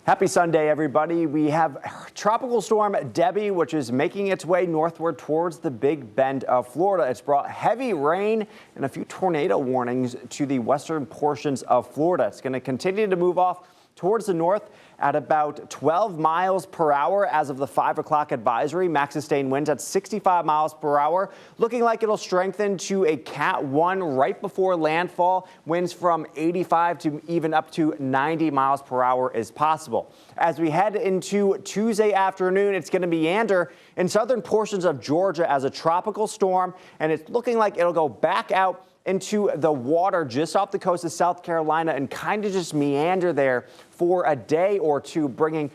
Happy Sunday, everybody. We have Tropical Storm Debby, which is making its way northward towards the Big Bend of Florida. It's brought heavy rain and a few tornado warnings to the western portions of Florida. It's going to continue to move off towards the north at about 12 miles per hour as of the 5 o'clock advisory. Max sustained winds at 65 miles per hour. Looking like it'll strengthen to a Cat 1 right before landfall. Winds from 85 to even up to 90 miles per hour is possible. As we head into Tuesday afternoon, it's going to meander in southern portions of Georgia as a tropical storm, and it's looking like it'll go back out into the water just off the coast of South Carolina and kind of just meander there for a day or two, bringing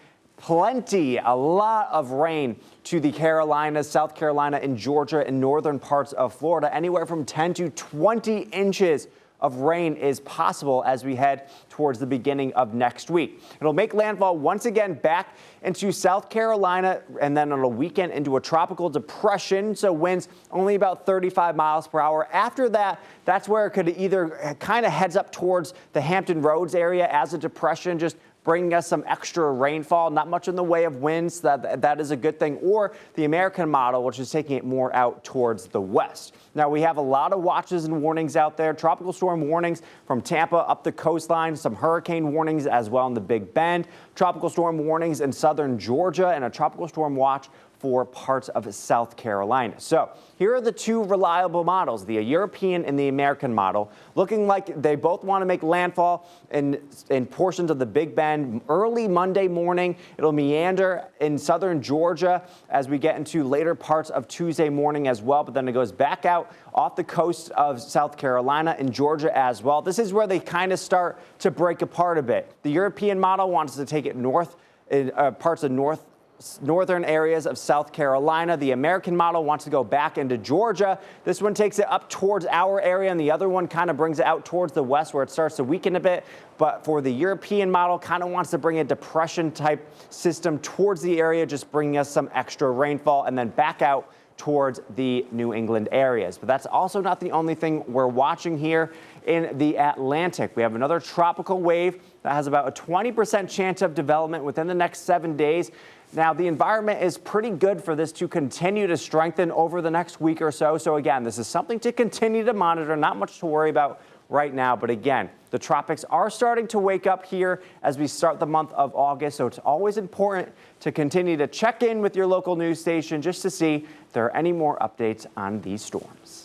a lot of rain to the Carolinas, South Carolina, and Georgia and northern parts of Florida. Anywhere from 10 to 20 inches of rain is possible as we head towards the beginning of next week. It'll make landfall once again back into South Carolina and then on a weekend into a tropical depression. So winds only about 35 miles per hour. After that, that's where it could either kind of heads up towards the Hampton Roads area as a depression, just bringing us some extra rainfall, not much in the way of winds. That is a good thing. Or the American model, which is taking it more out towards the west. Now, we have a lot of watches and warnings out there. Tropical storm warnings from Tampa up the coastline, some hurricane warnings as well in the Big Bend, tropical storm warnings in southern Georgia, and a tropical storm watch for parts of South Carolina. So here are the two reliable models, the European and the American model, looking like they both want to make landfall in portions of the Big Bend early Monday morning. It'll meander in southern Georgia as we get into later parts of Tuesday morning as well, but then it goes back out off the coast of South Carolina and Georgia as well. This is where they kind of start to break apart a bit. The European model wants to take it north in parts of northern areas of South Carolina. The American model wants to go back into Georgia. This one takes it up towards our area, and the other one kind of brings it out towards the west where it starts to weaken a bit. But for the European model, kind of wants to bring a depression type system towards the area, just bringing us some extra rainfall and then back out towards the New England areas. But that's also not the only thing we're watching here in the Atlantic. We have another tropical wave that has about a 20% chance of development within the next 7 days. Now, the environment is pretty good for this to continue to strengthen over the next week or so. So again, this is something to continue to monitor, not much to worry about right now. But again, the tropics are starting to wake up here as we start the month of August. So it's always important to continue to check in with your local news station just to see if there are any more updates on these storms.